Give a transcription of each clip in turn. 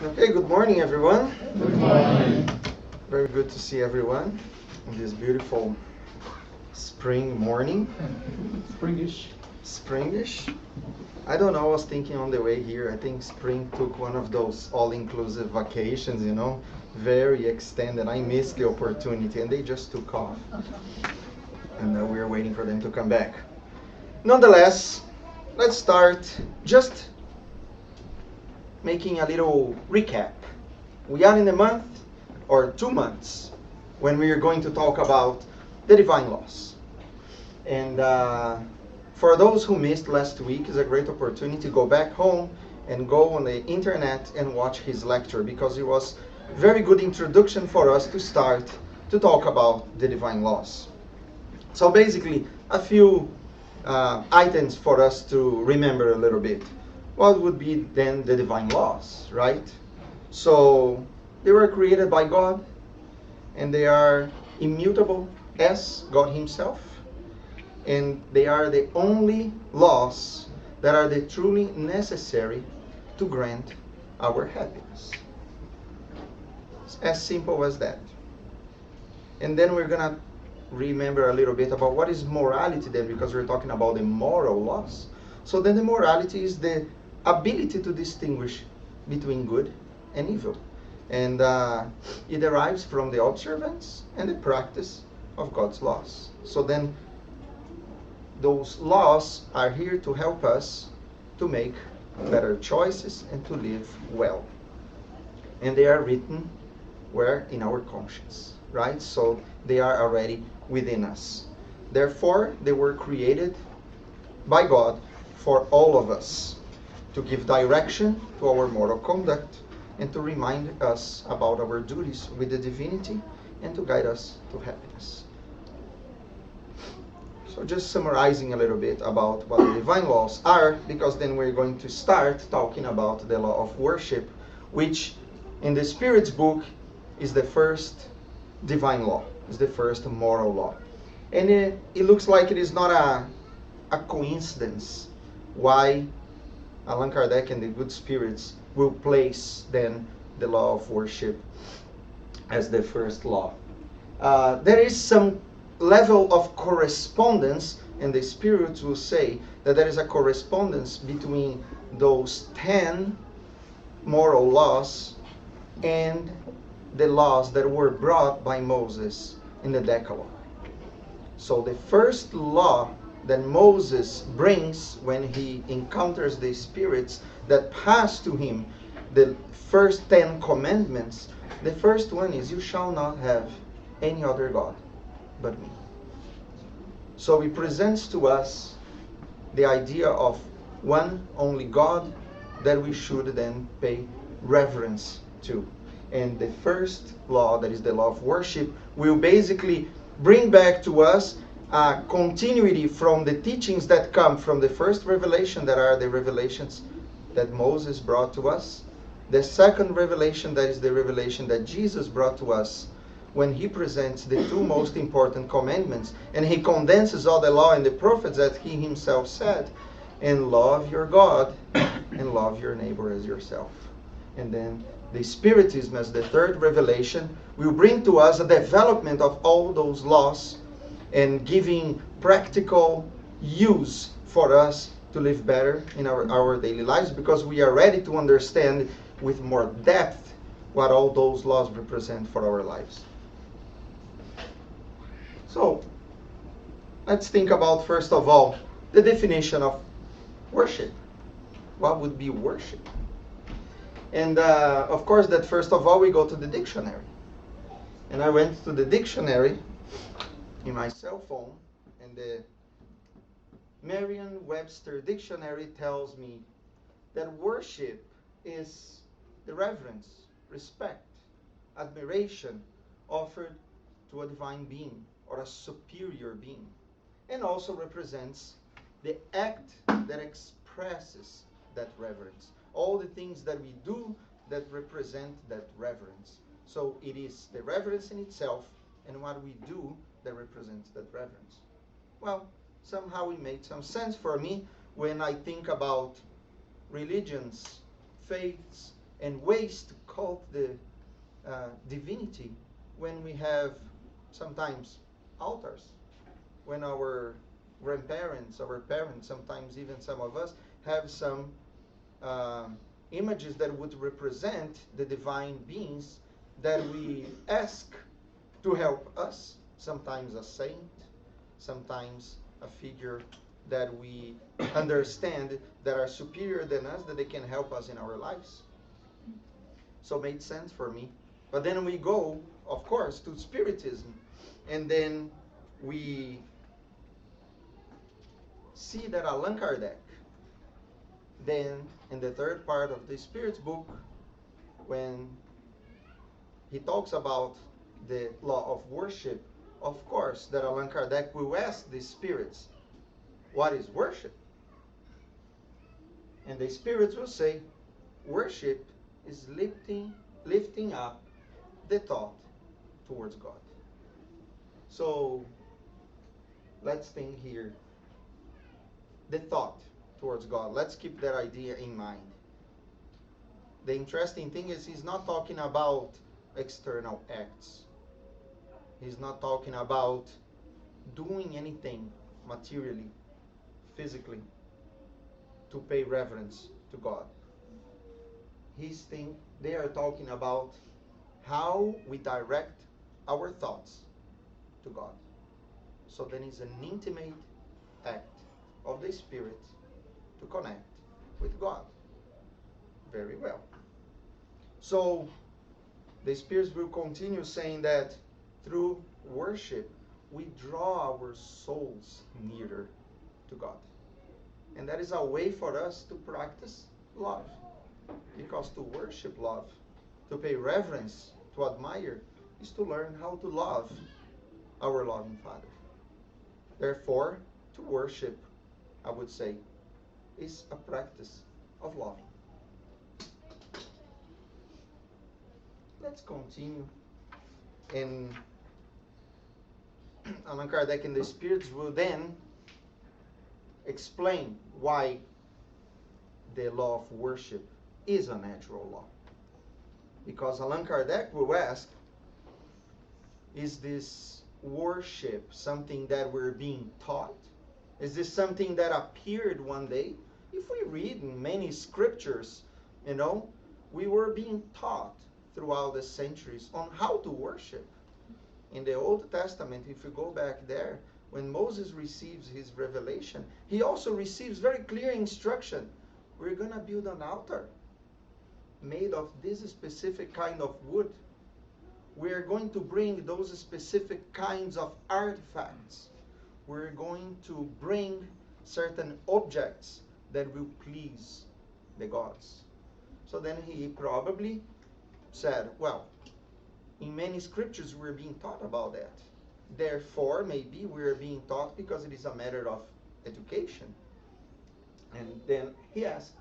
Okay, good morning, everyone. Good morning. Very good to see everyone on this beautiful spring morning. Springish. Springish. I don't know, I was thinking on the way here, I think spring took one of those all-inclusive vacations, very extended. I missed the opportunity and they just took off. And we're waiting for them to come back. Nonetheless, let's start just making a little recap. We are in a month or 2 months when we are going to talk about the divine laws. And for those who missed last week, is a great opportunity to go back home and go on the internet and watch his lecture, because it was a very good introduction for us to start to talk about the divine laws. So basically, a few items for us to remember a little bit. What would be then the divine laws, right? So they were created by God, and they are immutable as God himself, and they are the only laws that are the truly necessary to grant our happiness. It's as simple as that. And then we're gonna remember a little bit about what is morality then, because we're talking about the moral laws. So then the morality is the ability to distinguish between good and evil. And it derives from the observance and the practice of God's laws. So then those laws are here to help us to make better choices and to live well. And they are written where? In our conscience, right? So they are already within us. Therefore, they were created by God for all of us, to give direction to our moral conduct and to remind us about our duties with the divinity and to guide us to happiness. So just summarizing a little bit about what the divine laws are, because then we're going to start talking about the law of worship, which in the Spirit's book is the first divine law, is the first moral law. And it looks like it is not a coincidence why Allan Kardec and the good spirits will place then the law of worship as the first law. There is some level of correspondence, and the spirits will say that there is a correspondence between those 10 moral laws and the laws that were brought by Moses in the Decalogue. So the first law that Moses brings when he encounters the spirits that pass to him the first 10 commandments, the first one is, you shall not have any other God but me. So he presents to us the idea of one only God that we should then pay reverence to. And the first law, that is the law of worship, will basically bring back to us a continuity from the teachings that come from the first revelation, that are the revelations that Moses brought to us. The second revelation, that is the revelation that Jesus brought to us when he presents the two most important commandments, and he condenses all the law and the prophets, that he himself said, and love your God and love your neighbor as yourself. And then the Spiritism, as the third revelation, will bring to us a development of all those laws and giving practical use for us to live better in our daily lives, because we are ready to understand with more depth what all those laws represent for our lives. So, let's think about, first of all, the definition of worship. What would be worship? And of course, that first of all, we go to the dictionary. And I went to the dictionary in my cell phone, and the Merriam-Webster dictionary tells me that worship is the reverence, respect, admiration offered to a divine being or a superior being, and also represents the act that expresses that reverence. All the things that we do that represent that reverence. So it is the reverence in itself and what we do that represents that reverence. Well, somehow it made some sense for me when I think about religions, faiths, and ways to cult the divinity when we have sometimes altars, when our grandparents, our parents, sometimes even some of us have some images that would represent the divine beings that we ask to help us, sometimes a saint, sometimes a figure that we understand that are superior than us, that they can help us in our lives. So it made sense for me. But then we go, of course, to Spiritism, and then we see that Allan Kardec, then in the third part of the Spirit's book, when he talks about the law of worship, of course, that Allan Kardec will ask the spirits, what is worship? And the spirits will say, worship is lifting up the thought towards God. So let's think here. The thought towards God. Let's keep that idea in mind. The interesting thing is he's not talking about external acts. He's not talking about doing anything materially, physically, to pay reverence to God. They are talking about how we direct our thoughts to God. So then it's an intimate act of the Spirit to connect with God. Very well. So the Spirit will continue saying that through worship we draw our souls nearer to God. And that is a way for us to practice love. Because to worship love, to pay reverence, to admire, is to learn how to love our loving Father. Therefore, to worship, I would say, is a practice of loving. Let's continue. And Allan Kardec and the Spirits will then explain why the law of worship is a natural law. Because Allan Kardec will ask, is this worship something that we're being taught? Is this something that appeared one day? If we read in many scriptures, we were being taught throughout the centuries on how to worship. In the Old Testament, if you go back there, when Moses receives his revelation, he also receives very clear instruction. We're going to build an altar made of this specific kind of wood. We're going to bring those specific kinds of artifacts. We're going to bring certain objects that will please the gods. So then he probably said, well, in many scriptures we're being taught about that. Therefore, maybe we're being taught because it is a matter of education. And then he asked,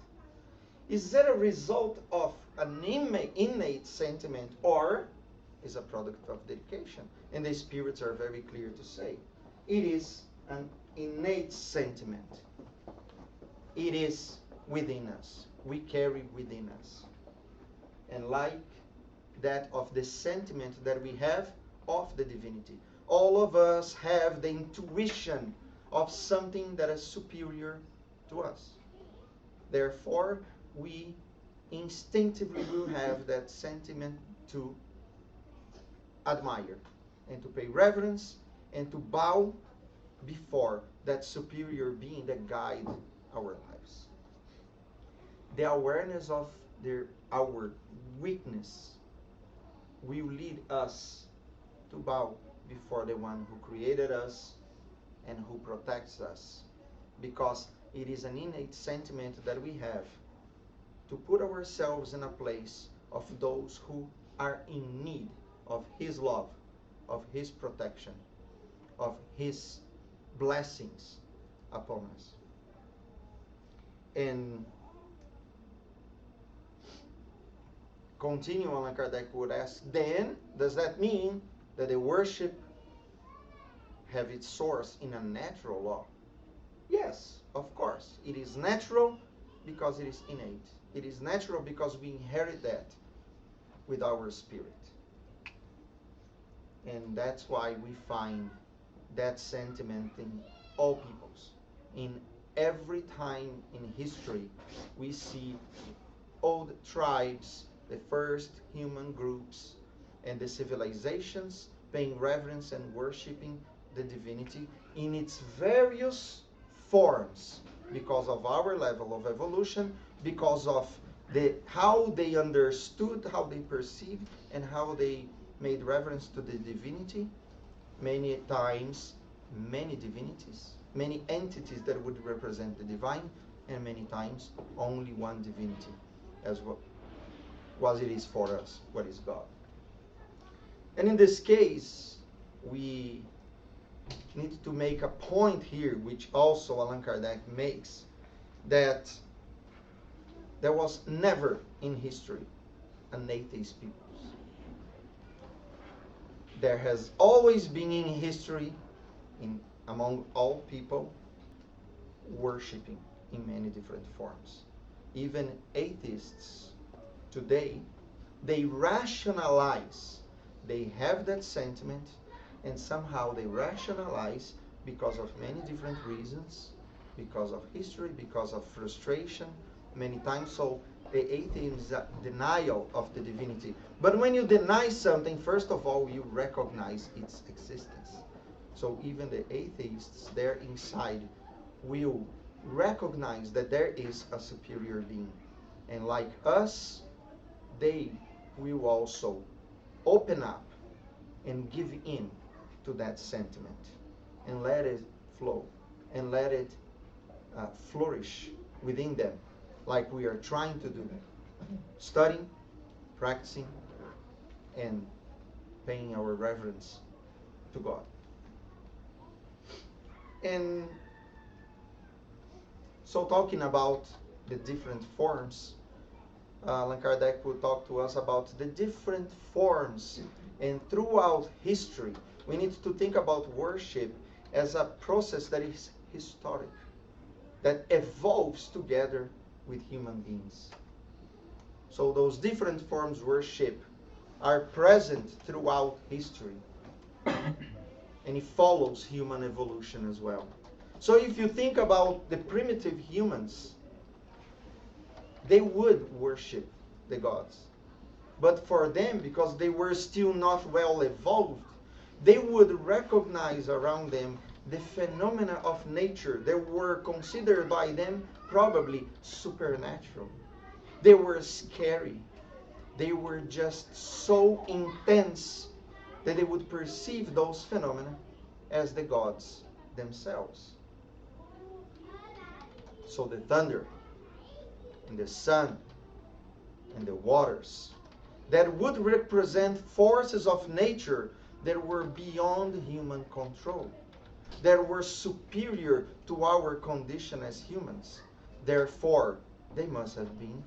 is that a result of an innate sentiment or is a product of dedication? And the Spirits are very clear to say, it is an innate sentiment. It is within us. We carry within us. And like that of the sentiment that we have of the divinity, all of us have the intuition of something that is superior to us. Therefore, we instinctively will have that sentiment to admire and to pay reverence and to bow before that superior being that guides our lives. The awareness of our weakness will lead us to bow before the one who created us and who protects us, because it is an innate sentiment that we have to put ourselves in a place of those who are in need of His love, of His protection, of His blessings upon us. And continue, Allan Kardec would ask, then does that mean that the worship have its source in a natural law? Yes, of course. It is natural because it is innate. It is natural because we inherit that with our spirit. And that's why we find that sentiment in all peoples. In every time in history, we see old tribes, the first human groups, and the civilizations paying reverence and worshiping the divinity in its various forms because of our level of evolution, because of how they understood, how they perceived, and how they made reverence to the divinity. Many times, many divinities, many entities that would represent the divine, and many times only one divinity, as what it is for us, what is God. And in this case, we need to make a point here, which also Allan Kardec makes, that there was never in history an atheist people. There has always been in history, among all people, worshiping in many different forms. Even atheists today, they rationalize. They have that sentiment, and somehow they rationalize because of many different reasons, because of history, because of frustration, many times. So the atheism is a denial of the divinity. But when you deny something, first of all, you recognize its existence. So even the atheists, there inside, will recognize that there is a superior being. And like us, they will also open up and give in to that sentiment and let it flow and let it flourish within them, like we are trying to do, studying, practicing, and paying our reverence to God. And so, talking about the different forms, Allan Kardec will talk to us about the different forms. And throughout history, we need to think about worship as a process that is historic, that evolves together with human beings. So those different forms of worship are present throughout history. And it follows human evolution as well. So if you think about the primitive humans, they would worship the gods. But for them, because they were still not well evolved, they would recognize around them the phenomena of nature that were considered by them probably supernatural. They were scary. They were just so intense that they would perceive those phenomena as the gods themselves. So the thunder, and the sun, and the waters, that would represent forces of nature that were beyond human control, that were superior to our condition as humans. Therefore, they must have been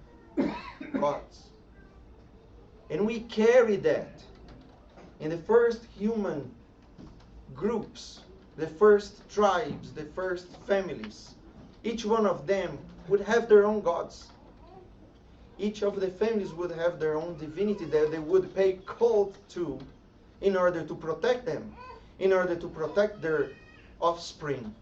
gods. And we carry that in the first human groups, the first tribes, the first families. Each one of them would have their own gods. Each of the families would have their own divinity that they would pay cult to in order to protect them, in order to protect their offspring,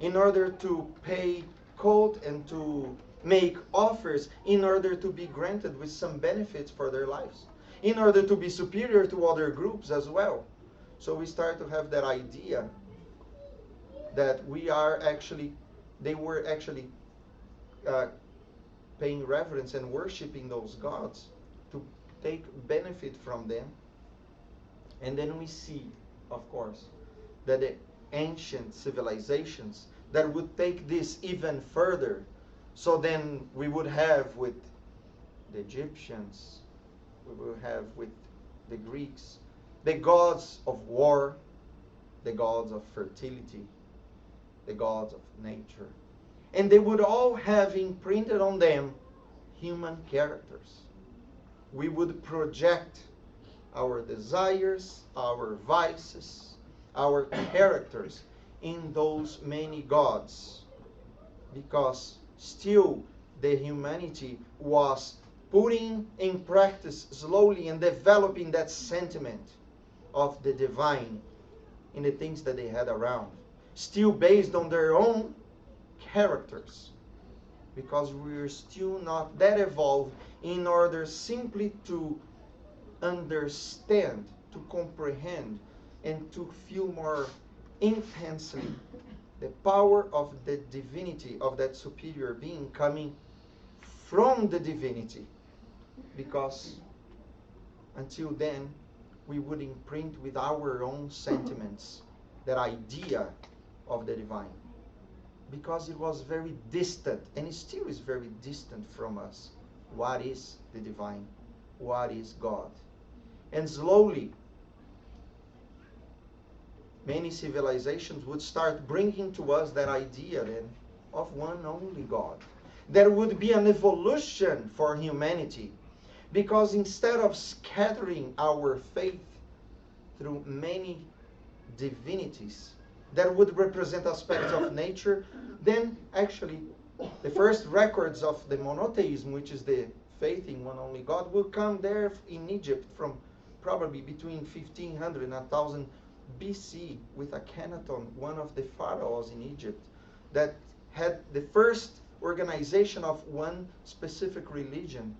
in order to pay cult and to make offers in order to be granted with some benefits for their lives, in order to be superior to other groups as well. So we start to have that idea that they were actually paying reverence and worshiping those gods to take benefit from them. And then we see, of course, that the ancient civilizations that would take this even further. So then we would have with the Egyptians, we will have with the Greeks, the gods of war, the gods of fertility, the gods of nature. And they would all have imprinted on them human characters. We would project our desires, our vices, our characters in those many gods. Because still the humanity was putting in practice slowly and developing that sentiment of the divine in the things that they had around, still based on their own characters, because we're still not that evolved in order simply to understand, to comprehend, and to feel more intensely the power of the divinity of that superior being coming from the divinity. Because until then, we would imprint with our own sentiments that idea of the divine, because it was very distant, and it still is very distant from us. What is the divine? What is God? And slowly, many civilizations would start bringing to us that idea then of one only God. There would be an evolution for humanity, because instead of scattering our faith through many divinities that would represent aspects of nature, then actually the first records of the monotheism, which is the faith in one only God, will come there in Egypt from probably between 1500 and 1000 BC with Akhenaton, one of the pharaohs in Egypt, that had the first organization of one specific religion.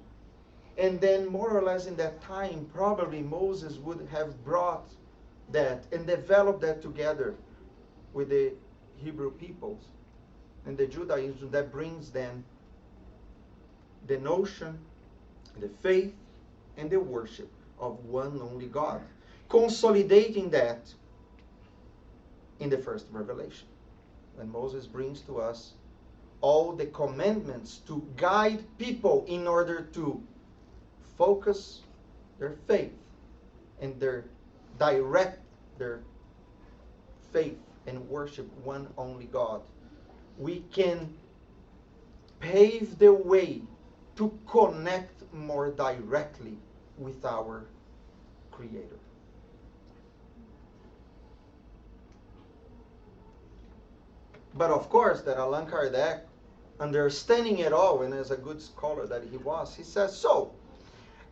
And then more or less in that time, probably Moses would have brought that and developed that together with the Hebrew peoples and the Judaism, that brings then the notion, the faith, and the worship of one only God, consolidating that in the first revelation, when Moses brings to us all the commandments to guide people in order to focus their faith and direct their faith and worship one only God. We can pave the way to connect more directly with our Creator. But of course, that Allan Kardec, understanding it all, and as a good scholar that he was, he says, so,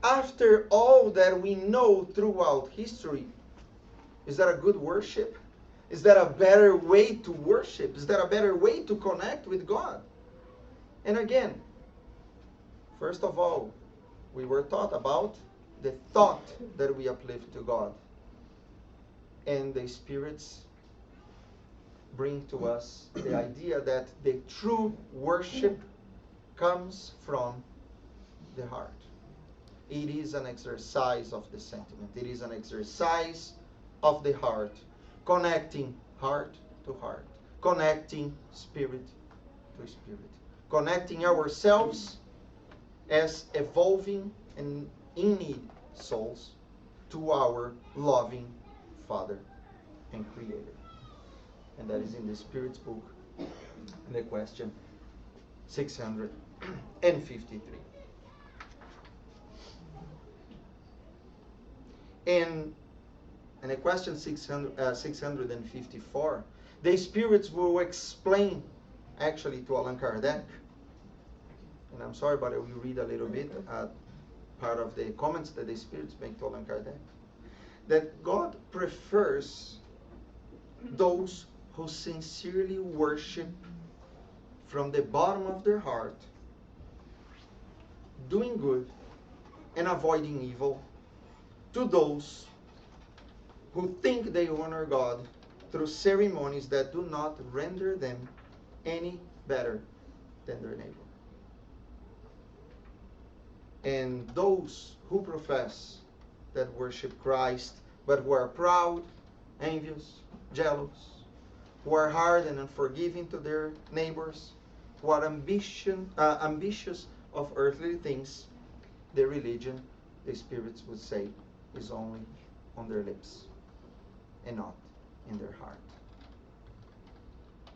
after all that we know throughout history, is that a good worship? Is that a better way to worship? Is that a better way to connect with God? And again, first of all, we were taught about the thought that we uplift to God. And the spirits bring to us the idea that the true worship comes from the heart. It is an exercise of the sentiment. It is an exercise of the heart, connecting heart to heart, connecting spirit to spirit, connecting ourselves as evolving and in need souls to our loving Father and Creator. And that is in the Spirit's book, in the question 653. In the question 654, the spirits will explain actually to Allan Kardec, and I'm sorry, but I will read a little bit part of the comments that the spirits make to Allan Kardec, that God prefers those who sincerely worship from the bottom of their heart, doing good and avoiding evil, to those who think they honor God through ceremonies that do not render them any better than their neighbor. And those who profess that worship Christ, but who are proud, envious, jealous, who are hard and unforgiving to their neighbors, who are ambitious of earthly things, their religion, the spirits would say, is only on their lips and not in their heart.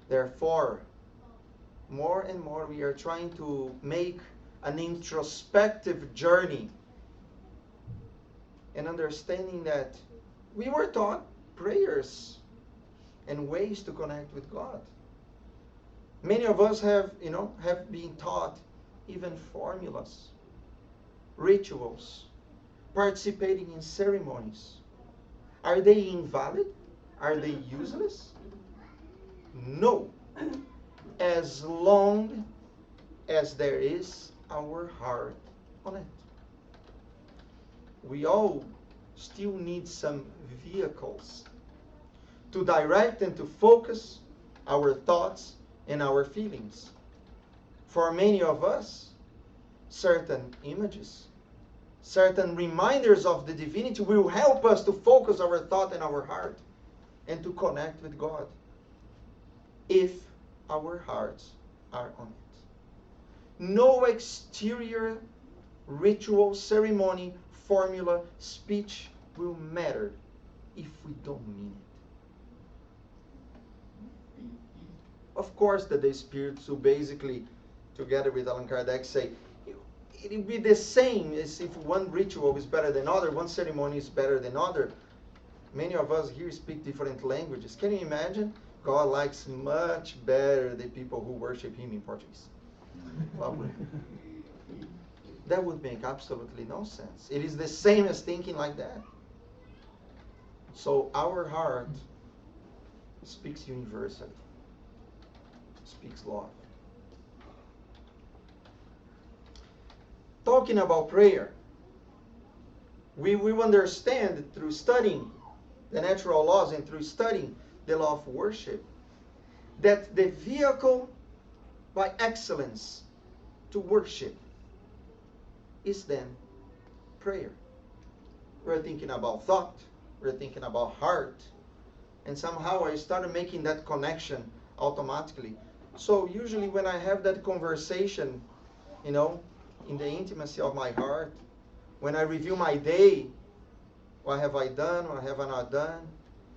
Therefore, more and more we are trying to make an introspective journey and understanding that we were taught prayers and ways to connect with God. Many of us have been taught even formulas, rituals, participating in ceremonies. Are they invalid? Are they useless? No. As long as there is our heart on it. We all still need some vehicles to direct and to focus our thoughts and our feelings. For many of us, certain images, certain reminders of the divinity will help us to focus our thought and our heart and to connect with God if our hearts are on it. No exterior ritual, ceremony, formula, speech will matter if we don't mean it. Of course that the spirits will basically, together with Allan Kardec, say it will be the same as if one ritual is better than other, one ceremony is better than other. Many of us here speak different languages. Can you imagine? God likes much better the people who worship Him in Portuguese. That would make absolutely no sense. It is the same as thinking like that. So our heart speaks universally, speaks love. Talking about prayer, we understand through studying the natural laws and through studying the law of worship that the vehicle by excellence to worship is then prayer. We're thinking about thought, we're thinking about heart, and somehow I started making that connection automatically. So usually when I have that conversation, in the intimacy of my heart, when I review my day, what have I done, what have I not done,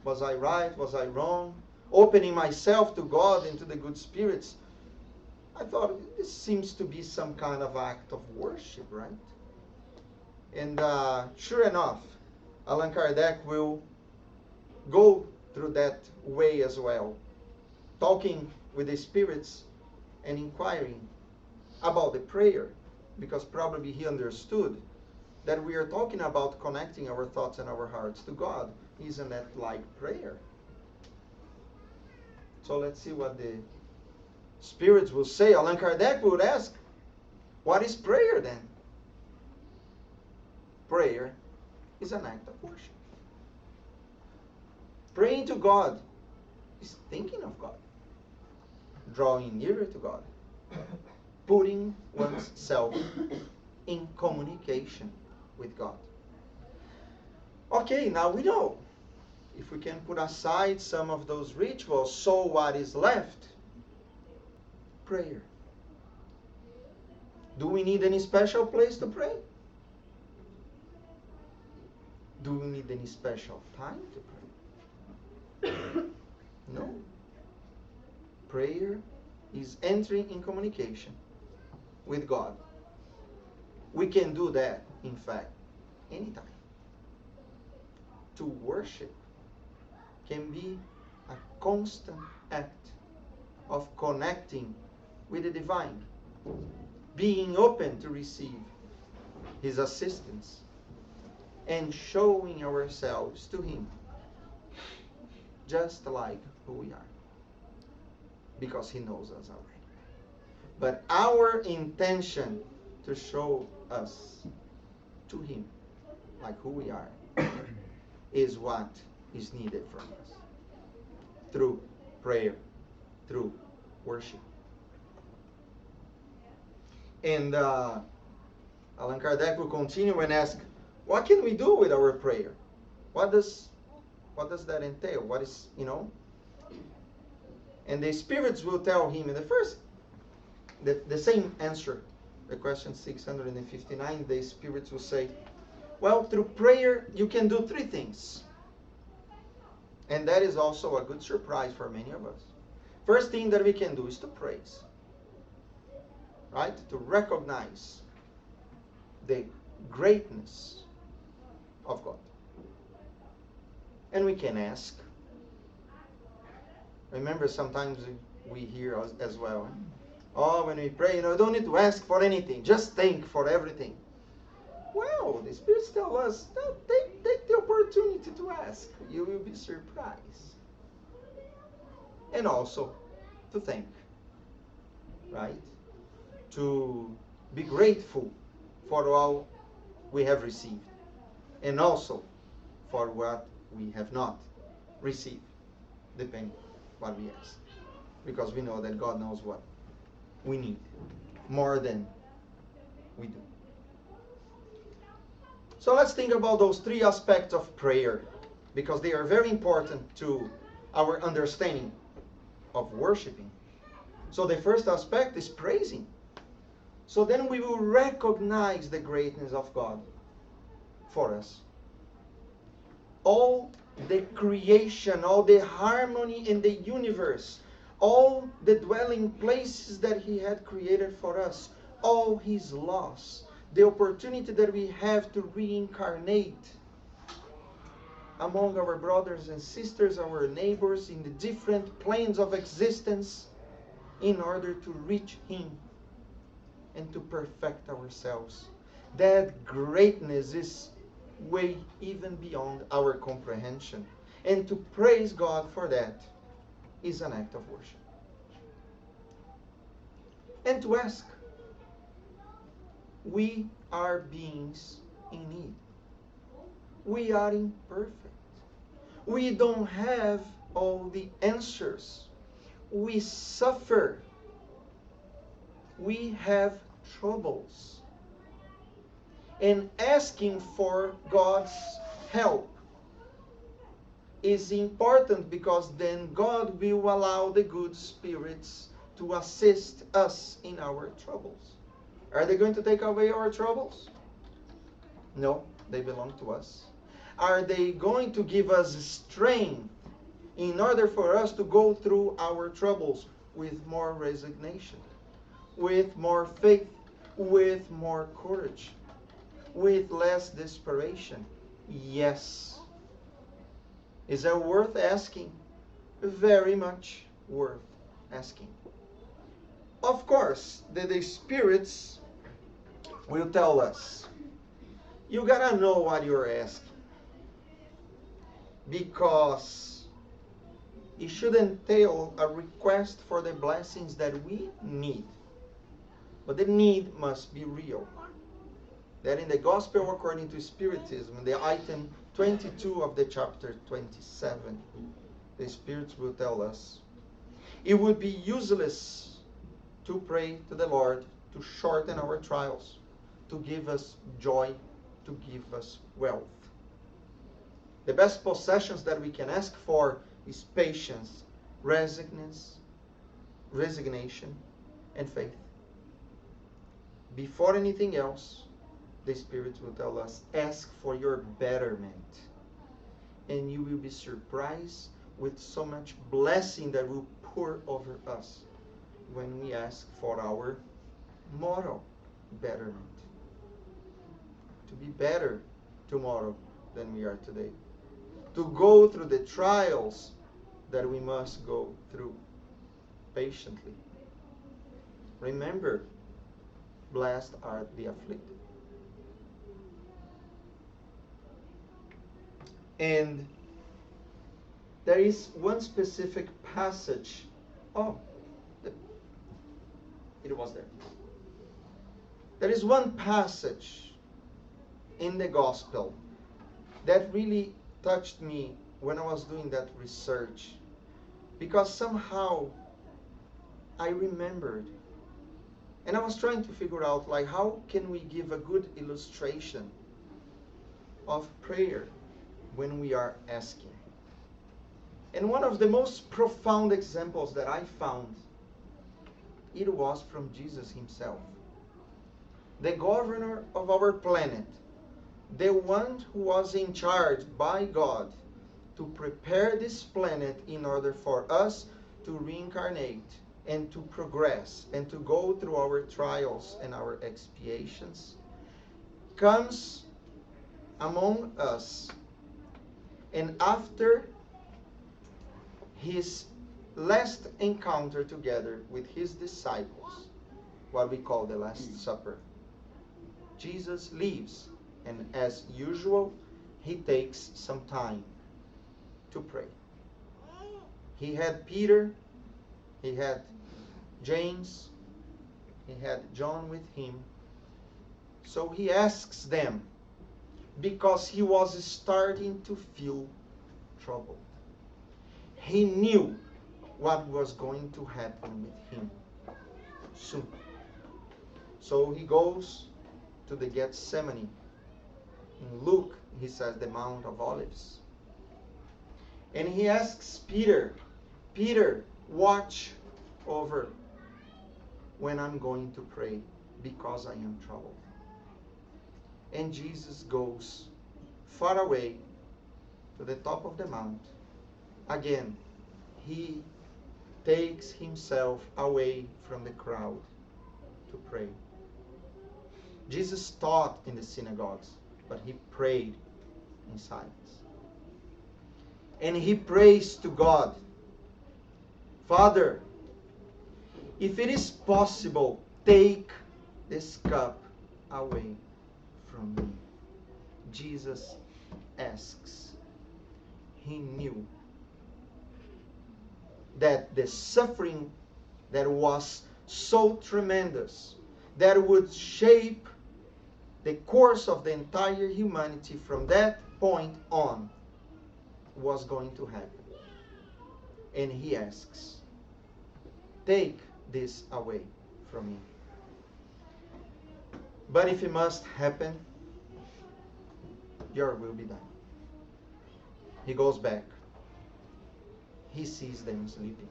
was I right, was I wrong, opening myself to God and to the good spirits, I thought this seems to be some kind of act of worship, right? And sure enough, Allan Kardec will go through that way as well, talking with the spirits and inquiring about the prayer, because probably he understood that we are talking about connecting our thoughts and our hearts to God. Isn't that like prayer? So let's see what the spirits will say. Allan Kardec would ask, what is prayer then? Prayer is an act of worship. Praying to God is thinking of God, drawing nearer to God, putting one's self in communication with God. Okay, now we know. If we can put aside some of those rituals, so what is left? Prayer. Do we need any special place to pray? Do we need any special time to pray? No. Prayer is entering in communication with God. We can do that, in fact, anytime. To worship can be a constant act of connecting with the divine, being open to receive His assistance, and showing ourselves to Him just like who we are, because He knows us already. But our intention to show us to Him like who we are is what is needed from us through prayer, through worship. And Allan Kardec will continue and ask, what can we do with our prayer? What does that entail? What is, And the spirits will tell him in the same answer, the question 659, the spirits will say, well, through prayer you can do three things. And that is also a good surprise for many of us. First thing that we can do is to praise. Right? To recognize the greatness of God. And we can ask. Remember, sometimes we hear as well, Oh, when we pray, you don't need to ask for anything. Just thank for everything. Well, the Spirit tells us, no, take the opportunity to ask. You will be surprised. And also, to thank. Right? To be grateful for all we have received. And also for what we have not received. Depending what we ask. Because we know that God knows what we need. More than we do. So let's think about those three aspects of prayer, because they are very important to our understanding of worshiping. So the first aspect is praising. So then we will recognize the greatness of God for us. All the creation, all the harmony in the universe, all the dwelling places that He had created for us, all His laws, the opportunity that we have to reincarnate among our brothers and sisters, our neighbors, in the different planes of existence, in order to reach Him and to perfect ourselves. That greatness is way even beyond our comprehension. And to praise God for that is an act of worship. And to ask. We are beings in need. We are imperfect. We don't have all the answers. We suffer. We have troubles. And asking for God's help is important, because then God will allow the good spirits to assist us in our troubles. Are they going to take away our troubles? No, they belong to us. Are they going to give us strength in order for us to go through our troubles with more resignation, with more faith, with more courage, with less desperation? Yes. Is that worth asking? Very much worth asking. Of course, the spirits will tell us, you gotta know what you're asking, because it should entail a request for the blessings that we need. But the need must be real. That in the Gospel according to Spiritism, the item 22 of the chapter 27, the spirits will tell us, it would be useless to pray to the Lord to shorten our trials, to give us joy, to give us wealth. The best possessions that we can ask for is patience, resignation, and faith. Before anything else, the Spirit will tell us, ask for your betterment. And you will be surprised with so much blessing that will pour over us when we ask for our moral betterment. To be better tomorrow than we are today. To go through the trials that we must go through patiently. Remember, blessed are the afflicted. And there is one specific passage. It was there. There is one passage in the Gospel that really touched me when I was doing that research, because somehow I remembered, and I was trying to figure out, like, how can we give a good illustration of prayer when we are asking. And one of the most profound examples that I found, it was from Jesus himself. The governor of our planet, the one who was in charge by God to prepare this planet in order for us to reincarnate and to progress and to go through our trials and our expiations, comes among us, and after his last encounter together with his disciples, what we call the Last Supper, Jesus leaves, and as usual, he takes some time to pray. He had Peter, he had James, he had John with him. So he asks them, because he was starting to feel troubled. He knew what was going to happen with him soon. So he goes to the Gethsemane. In Luke, he says the Mount of Olives. And he asks Peter, Peter, watch over when I'm going to pray, because I am troubled. And Jesus goes far away to the top of the mount. Again, he takes himself away from the crowd to pray. Jesus taught in the synagogues, but he prayed in silence. And he prays to God, Father, if it is possible, take this cup away from me. Jesus asks. He knew that the suffering that was so tremendous, that would shape the course of the entire humanity from that point on, was going to happen. And he asks, take this away from me. But if it must happen, your will be done. He goes back. He sees them sleeping.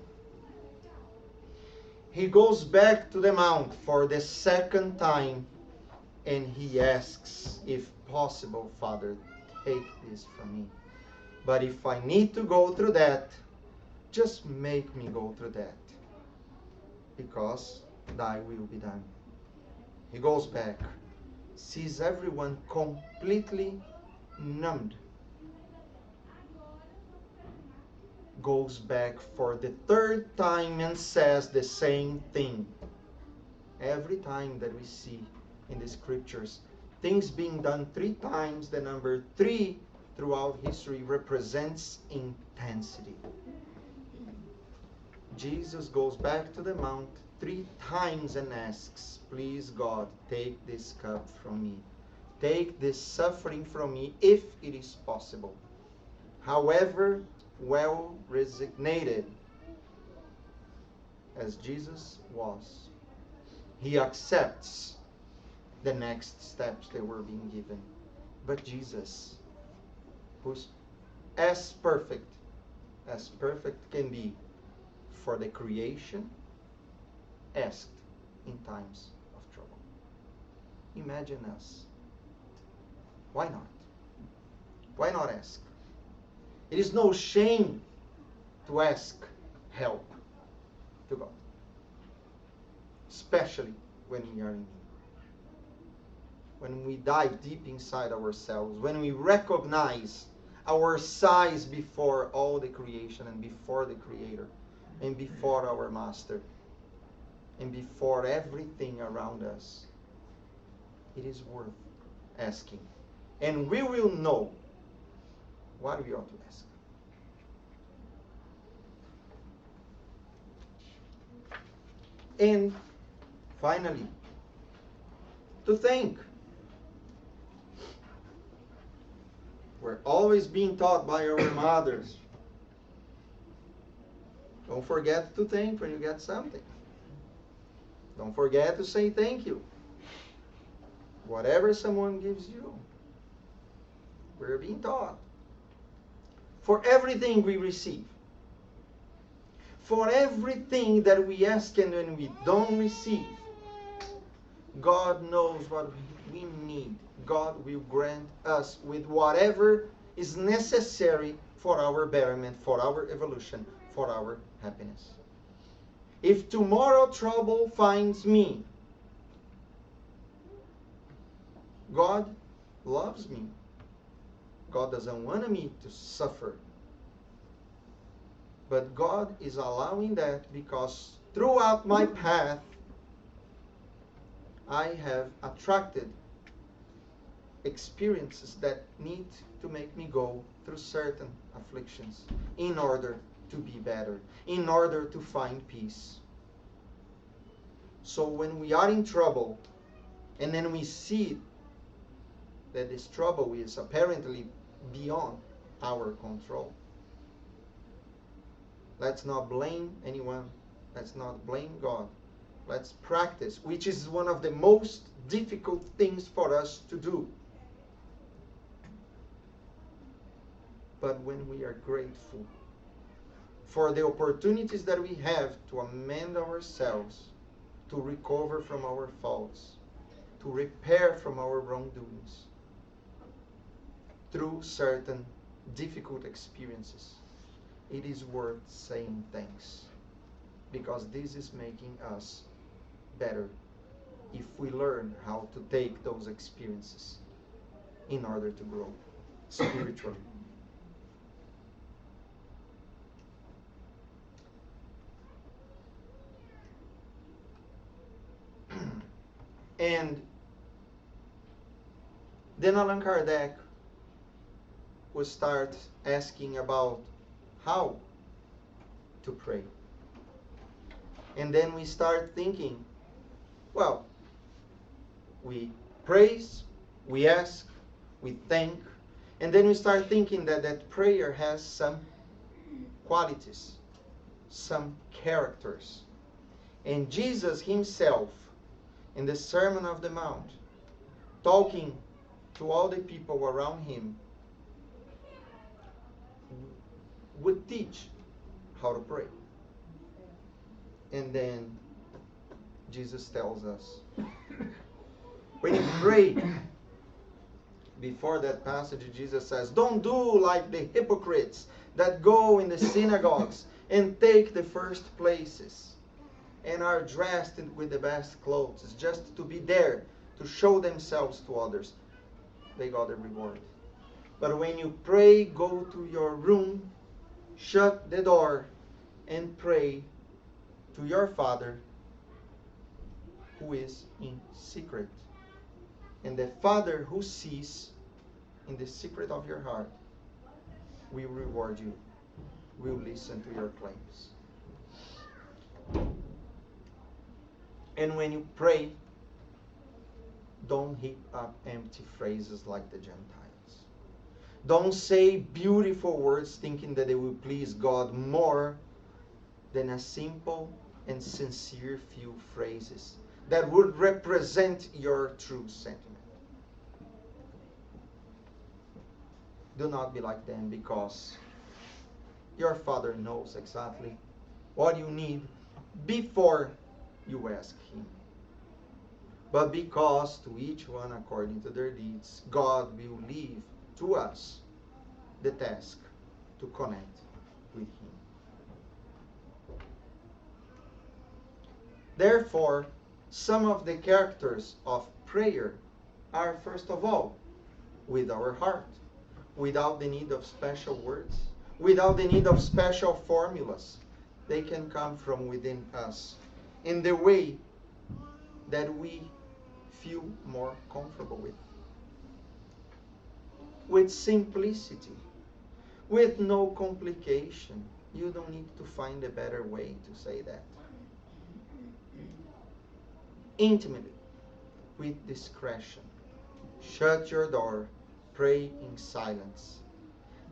He goes back to the mount for the second time, and he asks, if possible, Father, take this from me. But if I need to go through that, just make me go through that, because thy will be done. He goes back, sees everyone completely numbed, goes back for the third time and says the same thing. Every time that we see in the scriptures things being done 3 times, the number 3 throughout history represents intensity. Jesus goes back to the mount 3 times and asks, please God, take this cup from me. Take this suffering from me if it is possible. However well resignated as Jesus was, he accepts the next steps that were being given. But Jesus, who's as perfect can be for the creation, asked in times of trouble. Imagine us. Why not? Why not ask? It is no shame to ask help to God, especially when we are in need. When we dive deep inside ourselves, when we recognize our size before all the creation and before the Creator and before our Master and before everything around us, it is worth asking. And we will know what we ought to ask. And finally, to thank. We're always being taught by our mothers. Don't forget to thank when you get something. Don't forget to say thank you. Whatever someone gives you, we're being taught. For everything we receive. For everything that we ask and when we don't receive, God knows what we need. God will grant us with whatever is necessary for our betterment, for our evolution, for our happiness. If tomorrow trouble finds me, God loves me. God doesn't want me to suffer. But God is allowing that because throughout my path, I have attracted experiences that need to make me go through certain afflictions in order to be better, in order to find peace. So when we are in trouble, and then we see that this trouble is apparently beyond our control, let's not blame anyone. Let's not blame God. Let's practice, which is one of the most difficult things for us to do. But when we are grateful for the opportunities that we have to amend ourselves, to recover from our faults, to repair from our wrongdoings, through certain difficult experiences, it is worth saying thanks, because this is making us better if we learn how to take those experiences in order to grow spiritually. And then Allan Kardec will start asking about how to pray. And then we start thinking, well, we praise, we ask, we thank, and then we start thinking that prayer has some qualities, some characters. And Jesus himself, in the Sermon of the Mount, talking to all the people around him, would teach how to pray. And then Jesus tells us, when you pray, before that passage, Jesus says, don't do like the hypocrites that go in the synagogues and take the first places and are dressed with the best clothes just to be there to show themselves to others. They got a reward. But when you pray, go to your room, shut the door, and pray to your Father who is in secret. And the Father who sees in the secret of your heart will reward you, will listen to your claims. And when you pray, don't heap up empty phrases like the Gentiles. Don't say beautiful words thinking that they will please God more than a simple and sincere few phrases that would represent your true sentiment. Do not be like them, because your Father knows exactly what you need before you ask Him. But because to each one according to their deeds, God will leave to us the task to connect with Him. Therefore, some of the characters of prayer are, first of all, with our heart, without the need of special words, without the need of special formulas. They can come from within us in the way that we feel more comfortable with simplicity, with no complication. You don't need to find a better way to say that. Intimately, with discretion. Shut your door, pray in silence.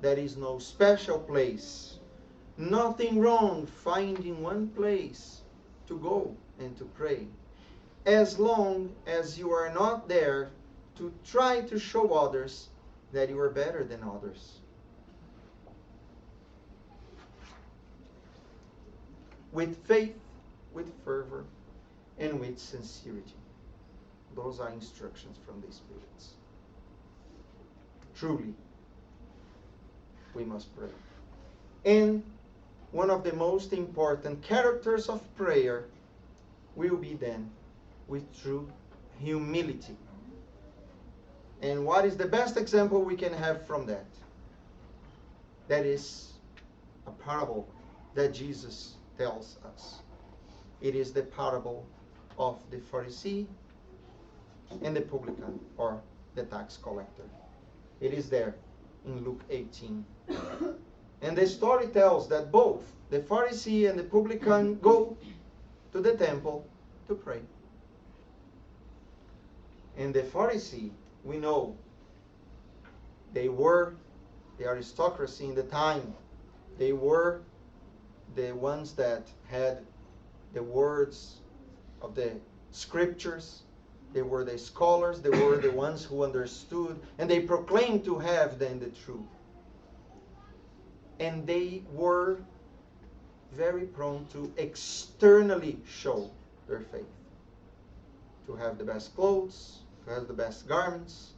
There is no special place, nothing wrong finding one place to go and to pray, as long as you are not there to try to show others that you are better than others. With faith, with fervor, and with sincerity. Those are instructions from the Spirits. Truly, we must pray. And one of the most important characters of prayer will be then with true humility. And what is the best example we can have from that? That is a parable that Jesus tells us. It is the parable of the Pharisee and the publican, or the tax collector. It is there in Luke 18. And the story tells that both the Pharisee and the publican go to the temple to pray. And the Pharisee, we know, they were the aristocracy in the time. They were the ones that had the words of the scriptures. They were the scholars. They were the ones who understood. And they proclaimed to have then the truth. And they were very prone to externally show their faith. To have the best clothes, to have the best garments,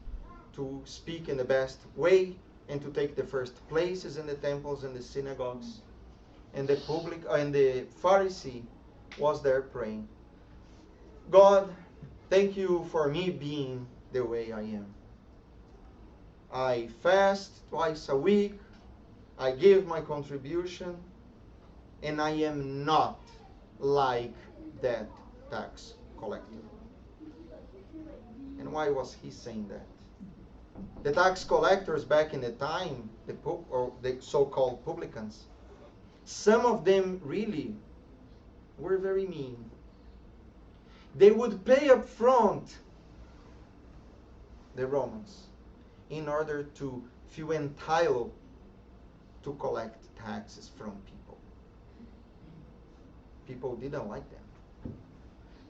to speak in the best way, and to take the first places in the temples and the synagogues. And the Pharisee was there praying, God, thank you for me being the way I am. I fast twice a week. I give my contribution. And I am not like that tax collector. And why was he saying that? The tax collectors back in the time, the so-called publicans, some of them really were very mean. They would pay up front the Romans in order to feel entitled to collect taxes from people. People didn't like them.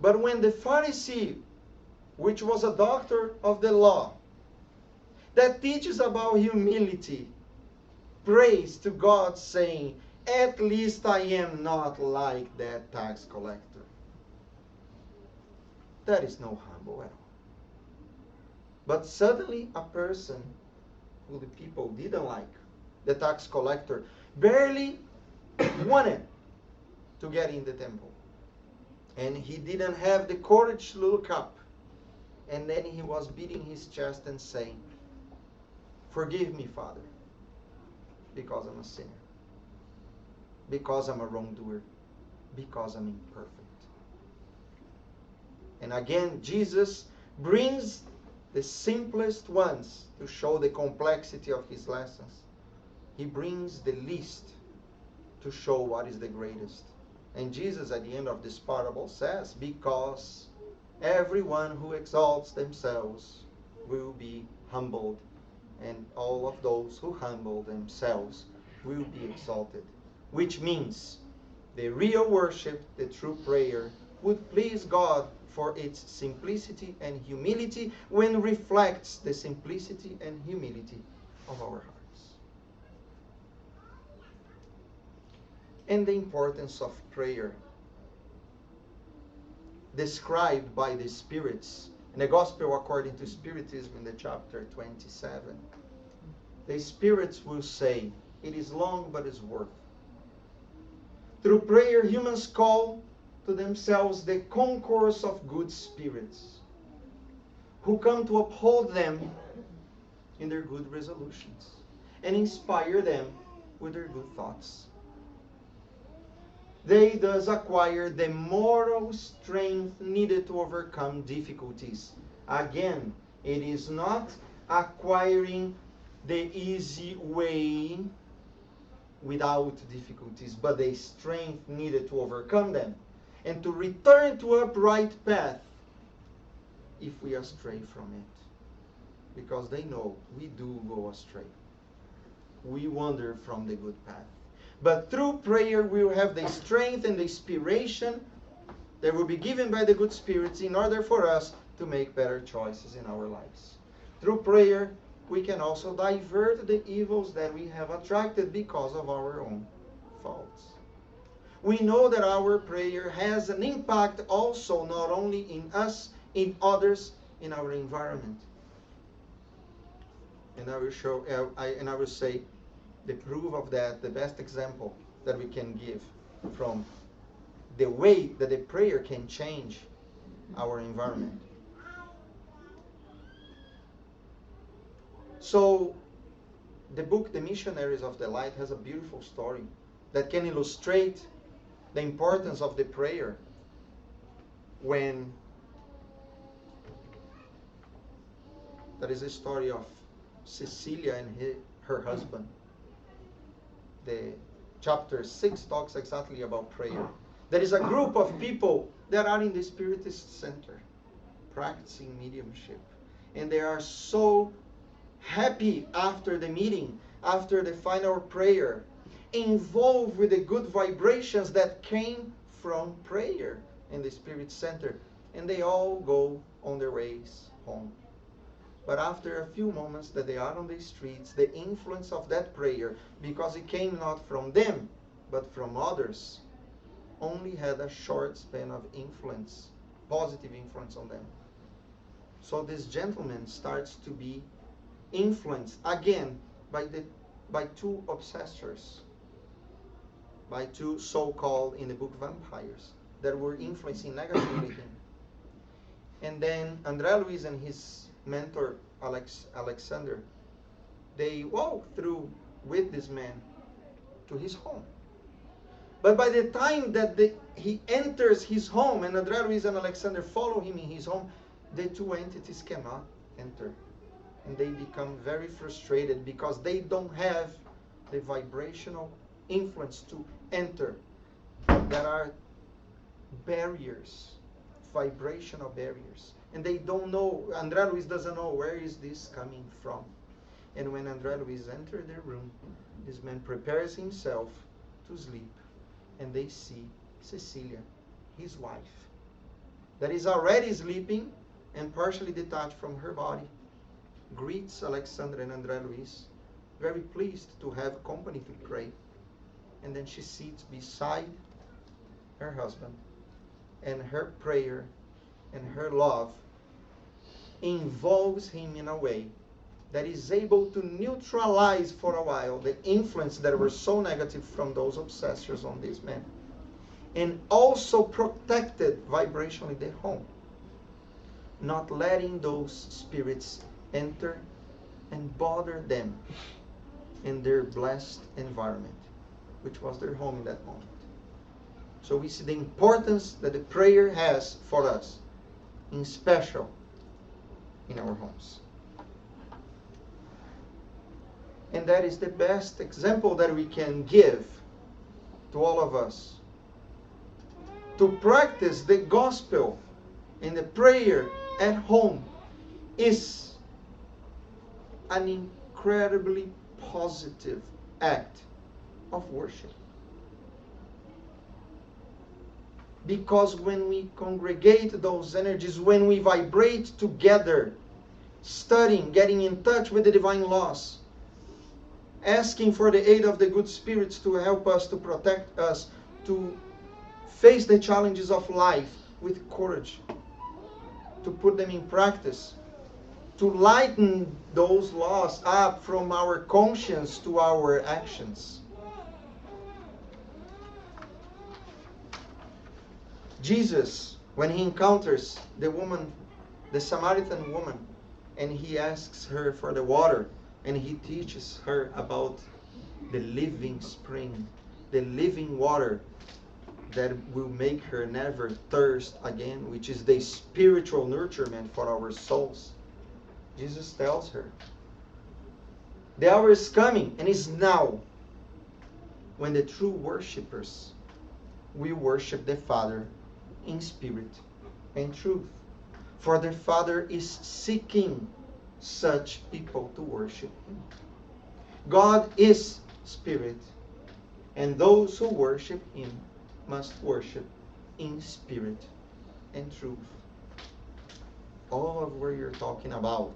But when the Pharisee, which was a doctor of the law, that teaches about humility, prays to God saying, at least I am not like that tax collector. That is no humble at all. But suddenly a person who the people didn't like, the tax collector, barely wanted to get in the temple. And he didn't have the courage to look up. And then he was beating his chest and saying, forgive me, Father, because I'm a sinner. Because I'm a wrongdoer. Because I'm imperfect. And again, Jesus brings the simplest ones to show the complexity of his lessons. He brings the least to show what is the greatest. And Jesus at the end of this parable says, because everyone who exalts themselves will be humbled, and all of those who humble themselves will be exalted. Which means the real worship, the true prayer, would please God for its simplicity and humility when reflects the simplicity and humility of our hearts. And the importance of prayer described by the spirits in the Gospel according to Spiritism in the chapter 27. The spirits will say, it is long but is worth. Through prayer, humans call to themselves the concourse of good spirits who come to uphold them in their good resolutions and inspire them with their good thoughts. They thus acquire the moral strength needed to overcome difficulties. Again, it is not acquiring the easy way without difficulties, but the strength needed to overcome them and to return to upright path if we astray from it. Because they know we do go astray. We wander from the good path. But through prayer we will have the strength and the inspiration that will be given by the good spirits in order for us to make better choices in our lives. Through prayer we can also divert the evils that we have attracted because of our own faults. We know that our prayer has an impact also not only in us, in others, in our environment. And I will say the proof of that, the best example that we can give from the way that the prayer can change our environment. So, the book The Missionaries of the Light has a beautiful story that can illustrate the importance of the prayer when there is a story of Cecilia and her husband. The chapter 6 talks exactly about prayer. There is a group of people that are in the Spiritist Center practicing mediumship. And they are so happy after the meeting, after the final prayer, involved with the good vibrations that came from prayer in the Spirit Center. And they all go on their ways home. But after a few moments that they are on the streets, the influence of that prayer, because it came not from them, but from others, only had a short span of influence, positive influence on them. So this gentleman starts to be influenced again by two obsessors, by two so-called in the book vampires that were influencing negatively him. And then André Luiz and his mentor Alexander, they walk through with this man to his home. But by the time that he enters his home and André Luiz and Alexander follow him in his home, the two entities cannot enter. And they become very frustrated because they don't have the vibrational influence to enter. There are barriers, vibrational barriers. And they don't know, André Luiz doesn't know where is this coming from. And when André Luiz enters the room, this man prepares himself to sleep. And they see Cecilia, his wife, that is already sleeping and partially detached from her body, greets Alexander and André Luiz, very pleased to have company to pray. And then she sits beside her husband, and her prayer and her love involves him in a way that is able to neutralize for a while the influence that were so negative from those obsessors on this man, and also protected vibrationally the home, not letting those spirits enter and bother them in their blessed environment, which was their home in that moment. So we see the importance that the prayer has for us, in special in our homes. And that is the best example that we can give to all of us. To practice the gospel and the prayer at home is an incredibly positive act of worship. Because when we congregate those energies, when we vibrate together, studying, getting in touch with the divine laws, asking for the aid of the good spirits to help us, to protect us, to face the challenges of life with courage, to put them in practice, to lighten those laws up from our conscience to our actions. Jesus, when he encounters the woman, the Samaritan woman, and he asks her for the water, and he teaches her about the living spring, the living water that will make her never thirst again, which is the spiritual nurturement for our souls. Jesus tells her, the hour is coming and is now when the true worshippers will worship the Father in spirit and truth. For the Father is seeking such people to worship him. God is spirit, and those who worship him must worship in spirit and truth. All of what you're talking about,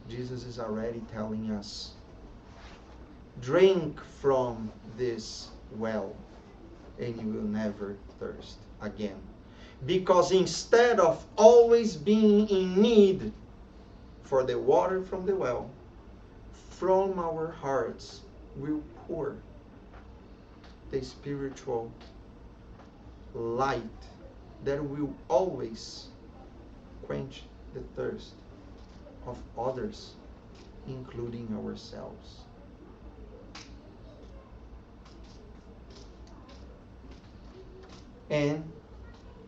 Jesus is already telling us. Drink from this well, and you will never thirst again. Because instead of always being in need for the water from the well, from our hearts will pour the spiritual light that will always quench the thirst of others, including ourselves. And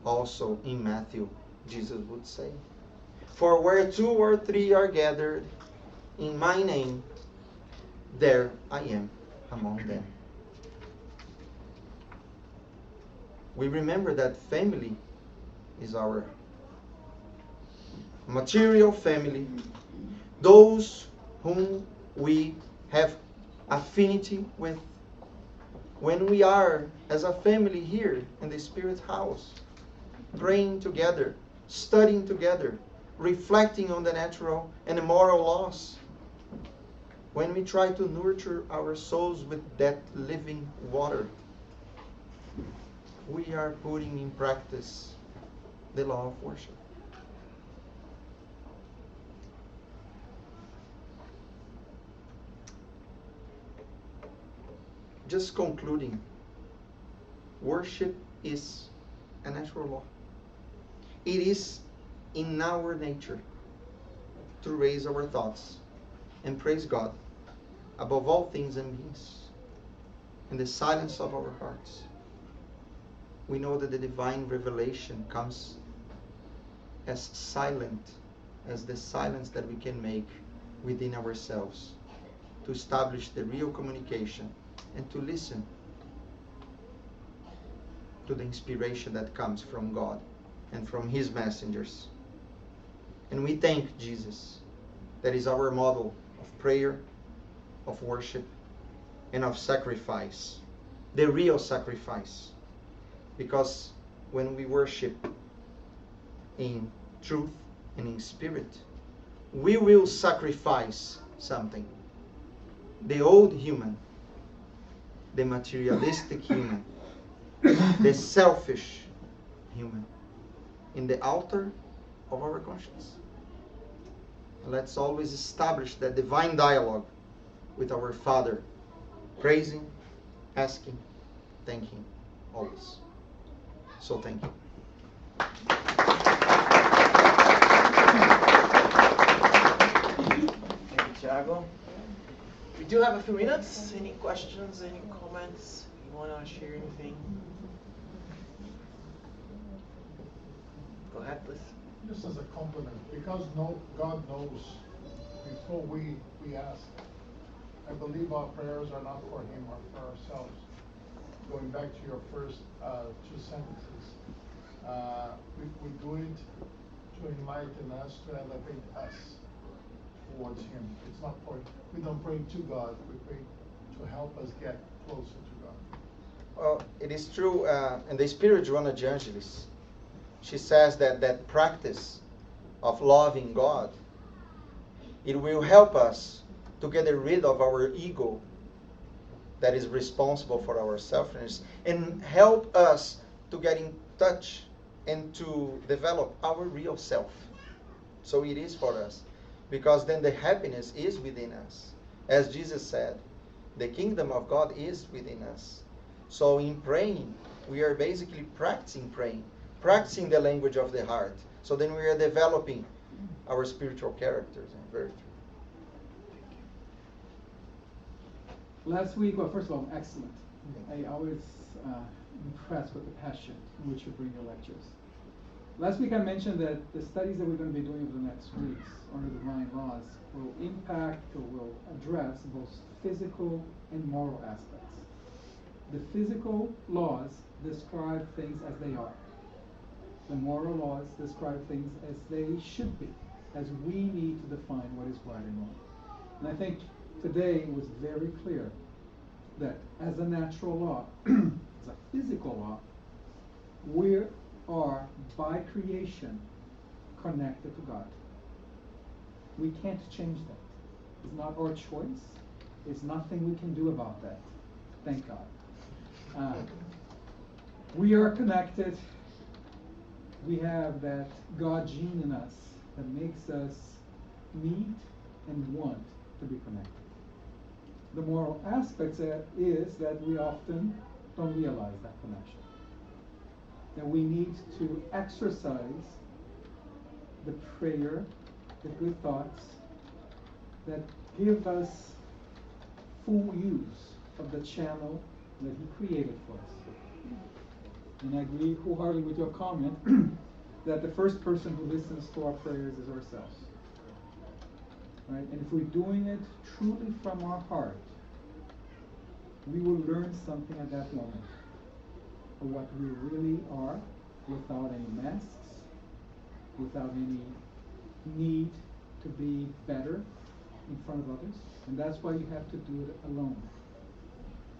also in Matthew, Jesus would say, "For where 2 or 3 are gathered in my name, there I am among them." We remember that family is our material family, those whom we have affinity with. When we are as a family here in the Spirit house, praying together, studying together, reflecting on the natural and the moral laws, when we try to nurture our souls with that living water, we are putting in practice the law of worship. Just concluding, worship is a natural law. It is in our nature to raise our thoughts and praise God above all things and beings in the silence of our hearts. We know that the divine revelation comes as silent as the silence that we can make within ourselves to establish the real communication and to listen to the inspiration that comes from God and from His messengers. And we thank Jesus, that is our model of prayer, of worship, and of sacrifice, the real sacrifice. Because when we worship in truth and in spirit, we will sacrifice something. The old human, the materialistic human, the selfish human, in the altar of our conscience. Let's always establish that divine dialogue with our Father, praising, asking, thanking, always. So thank you. Thank you, Tiago. We do have a few minutes. Any questions, any comments? You want to share anything? Go ahead, please. Just as a compliment, because God knows before we ask. I believe our prayers are not for Him or for ourselves. Going back to your first 2 sentences, we do it to enlighten us, to elevate us towards Him. It's not for, we don't pray to God, we pray to help us get closer to God. Well, it is true, in the Spirit Joanna Evangelist, she says that practice of loving God, it will help us to get rid of our ego that is responsible for our selfishness, and help us to get in touch and to develop our real self. So it is for us, because then the happiness is within us. As Jesus said, the kingdom of God is within us. So in praying, we are basically practicing praying, practicing the language of the heart. So then we are developing our spiritual characters and virtues. Last week, well, first of all, excellent. I always impressed with the passion in which you bring your lectures. Last week I mentioned that the studies that we're going to be doing over the next weeks on the divine laws will impact or will address both physical and moral aspects. The physical laws describe things as they are. The moral laws describe things as they should be, as we need to define what is right and wrong. And I think today it was very clear that as a natural law, as a physical law, we are by creation connected to God. We can't change that. It's not our choice. It's nothing we can do about that. Thank God. We are connected. We have that God gene in us that makes us need and want to be connected. The moral aspect is that we often don't realize that connection. That we need to exercise the prayer, the good thoughts that give us full use of the channel that He created for us. And I agree wholeheartedly with your comment that the first person who listens to our prayers is ourselves. Right? And if we're doing it truly from our heart, we will learn something at that moment of what we really are, without any masks, without any need to be better in front of others. And that's why you have to do it alone.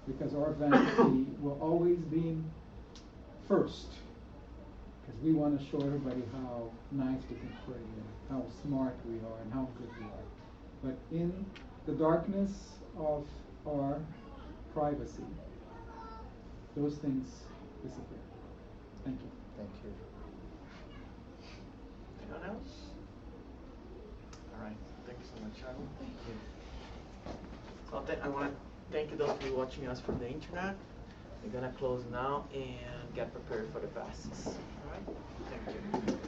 Because our vanity will always be first. Because we want to show everybody how nice we can pray, and how smart we are, and how good we are. But in the darkness of our privacy, those things disappear. Thank you. Thank you. Anyone else? All right. Thank you so much, Tiago. Thank you. So I want to thank you those of you watching us from the internet. We're gonna close now and get prepared for the fasts. All right. Thank you.